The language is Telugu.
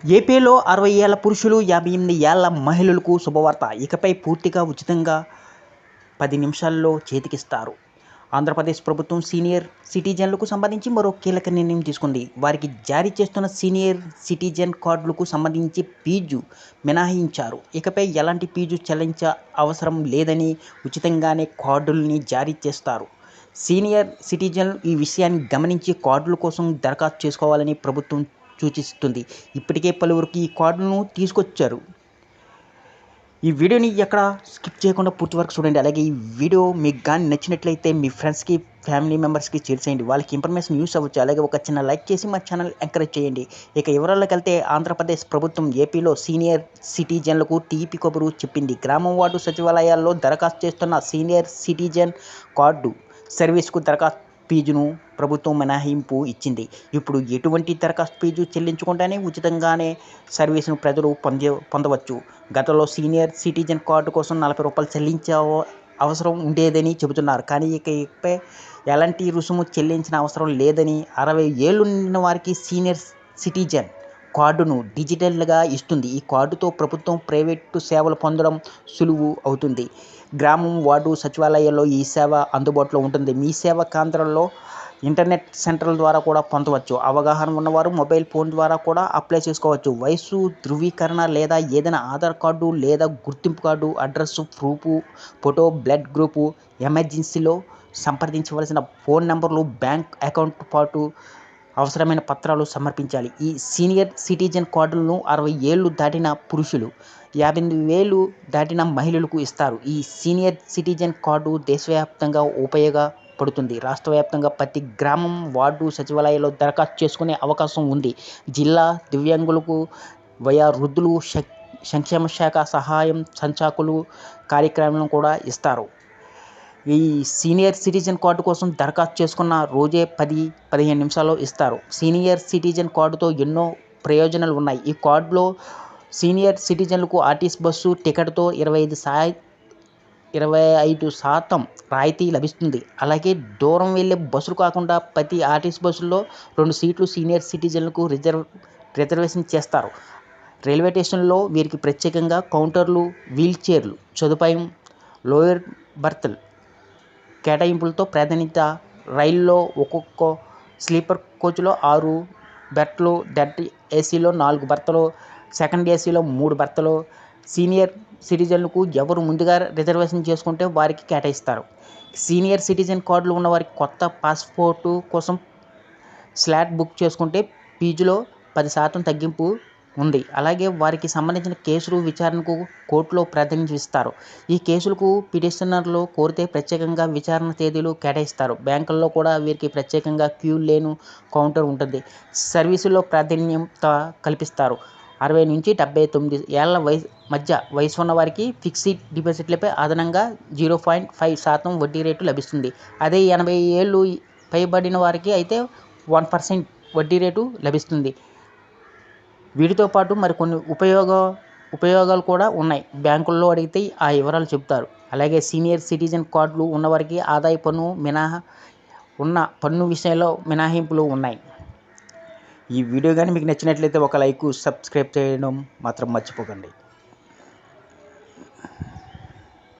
ఏపీలో 60 ఏళ్ల పురుషులు, 58 ఏళ్ల మహిళలకు శుభవార్త. ఇకపై పూర్తిగా ఉచితంగా 10 నిమిషాల్లో చేతికిస్తారు. ఆంధ్రప్రదేశ్ ప్రభుత్వం సీనియర్ సిటిజన్లకు సంబంధించి మరో కీలక నిర్ణయం తీసుకుంది. వారికి జారీ చేస్తున్న సీనియర్ సిటిజన్ కార్డులకు సంబంధించి ఫీజు మినహాయించారు. ఇకపై ఎలాంటి ఫీజు చెల్లించ అవసరం లేదని ఉచితంగానే కార్డుల్ని జారీ చేస్తారు. సీనియర్ సిటిజన్లు ఈ విషయాన్ని గమనించి కార్డుల కోసం దరఖాస్తు చేసుకోవాలని ప్రభుత్వం సూచిస్తుంది. ఇప్పటికే పలువురికి ఈ కార్డులను తీసుకొచ్చారు. ఈ వీడియోని ఎక్కడ స్కిప్ చేయకుండా పూర్తి వరకు చూడండి. అలాగే ఈ వీడియో మీకు కానీ నచ్చినట్లయితే మీ ఫ్రెండ్స్కి, ఫ్యామిలీ మెంబర్స్కి షేర్ చేయండి. వాళ్ళకి ఇన్ఫర్మేషన్ యూస్ అవ్వచ్చు. అలాగే ఒక చిన్న లైక్ చేసి మా ఛానల్ ఎంకరేజ్ చేయండి. ఇక వివరాల్లోకి వెళ్తే ఆంధ్రప్రదేశ్ ప్రభుత్వం ఏపీలో సీనియర్ సిటిజన్లకు తీపి కబురు చెప్పింది. గ్రామం వార్డు సచివాలయాల్లో దరఖాస్తు చేస్తున్న సీనియర్ సిటిజన్ కార్డు సర్వీస్కు దరఖాస్తు ఫీజును ప్రభుత్వం మినహాయింపు ఇచ్చింది. ఇప్పుడు ఎటువంటి దరఖాస్తు ఫీజు చెల్లించకుండానే ఉచితంగానే సర్వీసును ప్రజలు పొందవచ్చు. గతంలో సీనియర్ సిటిజన్ కార్డు కోసం ₹40 చెల్లించే అవసరం ఉండేదని చెబుతున్నారు. కానీ ఇకపై ఎలాంటి రుసుము చెల్లించిన అవసరం లేదని, 60 ఏళ్లు నిండిన వారికి సీనియర్ సిటిజన్ కార్డును డిజిటల్గా ఇస్తుంది. ఈ కార్డుతో ప్రభుత్వం, ప్రైవేటు సేవలు పొందడం సులువు అవుతుంది. గ్రామం వార్డు సచివాలయాల్లో ఈ సేవ అందుబాటులో ఉంటుంది. మీ సేవా కేంద్రాల్లో, ఇంటర్నెట్ సెంటర్ల ద్వారా కూడా పొందవచ్చు. అవగాహన ఉన్నవారు మొబైల్ ఫోన్ ద్వారా కూడా అప్లై చేసుకోవచ్చు. వయసు ధృవీకరణ లేదా ఏదైనా ఆధార్ కార్డు లేదా గుర్తింపు card, address proof, photo, blood group, ఎమర్జెన్సీలో సంప్రదించవలసిన ఫోన్ నెంబర్లు, బ్యాంక్ అకౌంట్ పాటు అవసరమైన పత్రాలు సమర్పించాలి. ఈ సీనియర్ సిటిజన్ కార్డులను 60 ఏళ్లు దాటిన పురుషులు, 58 ఏళ్లు దాటిన మహిళలకు ఇస్తారు. ఈ సీనియర్ సిటిజన్ కార్డు దేశవ్యాప్తంగా ఉపయోగపడుతుంది. రాష్ట్ర వ్యాప్తంగా ప్రతి గ్రామం వార్డు సచివాలయాల్లో దరఖాస్తు చేసుకునే అవకాశం ఉంది. జిల్లా దివ్యాంగులకు, వయోవృద్ధులు సంక్షేమ శాఖ సహాయం సంచాకులు కార్యక్రమాలను కూడా ఇస్తారు. ఈ సీనియర్ సిటిజన్ కార్డు కోసం దరఖాస్తు చేసుకున్న రోజే 10-15 నిమిషాల్లో ఇస్తారు. సీనియర్ సిటిజన్ కార్డుతో ఎన్నో ప్రయోజనాలు ఉన్నాయి. ఈ కార్డులో సీనియర్ సిటిజన్లకు ఆర్టీసీ బస్సు టికెట్తో 25% రాయితీ లభిస్తుంది. అలాగే దూరం వెళ్లే బస్సులు కాకుండా ప్రతి ఆర్టీసీ బస్సుల్లో 2 సీట్లు సీనియర్ సిటిజన్లకు రిజర్వేషన్ చేస్తారు. రైల్వే స్టేషన్లో వీరికి ప్రత్యేకంగా కౌంటర్లు, వీల్ చైర్లు సదుపాయం, లోయర్ బర్త్ల కేటాయింపులతో ప్రాధాన్యత. రైల్లో ఒక్కొక్క స్లీపర్ కోచ్లో 6 బెర్త్లు, థర్డ్ ఏసీలో 4 బెర్త్లు, సెకండ్ ఏసీలో 3 బెర్త్లు. సీనియర్ సిటిజన్లకు ఎవరు ముందుగా రిజర్వేషన్ చేసుకుంటే వారికి కేటాయిస్తారు. సీనియర్ సిటిజన్ కార్డులు ఉన్నవారికి కొత్త పాస్పోర్టు కోసం స్లాట్ బుక్ చేసుకుంటే ఫీజులో 10% తగ్గింపు ఉంది. అలాగే వారికి సంబంధించిన కేసులు విచారణకు కోర్టులో ప్రాధాన్యత ఇస్తారు. ఈ కేసులకు పిటిషనర్లు కోరితే ప్రత్యేకంగా విచారణ తేదీలు కేటాయిస్తారు. బ్యాంకుల్లో కూడా వీరికి ప్రత్యేకంగా క్యూ లేను కౌంటర్ ఉంటుంది. సర్వీసుల్లో ప్రాధాన్యత కల్పిస్తారు. 60 నుంచి 79 ఏళ్ల మధ్య వయసు ఉన్న వారికి ఫిక్స్డ్ డిపాజిట్లపై అదనంగా 0.5% వడ్డీ రేటు లభిస్తుంది. అదే 80 ఏళ్లు పైబడిన వారికి అయితే 1% వడ్డీ రేటు లభిస్తుంది. వీటితో పాటు మరికొన్ని ఉపయోగాలు కూడా ఉన్నాయి. బ్యాంకుల్లో అడిగితే ఆ వివరాలు చెబుతారు. అలాగే సీనియర్ సిటిజన్ కార్డులు ఉన్నవారికి ఆదాయ పన్ను పన్ను విషయంలో మినహాయింపులు ఉన్నాయి. ఈ వీడియో కానీ మీకు నచ్చినట్లయితే ఒక లైక్, సబ్స్క్రైబ్ చేయడం మాత్రం మర్చిపోకండి.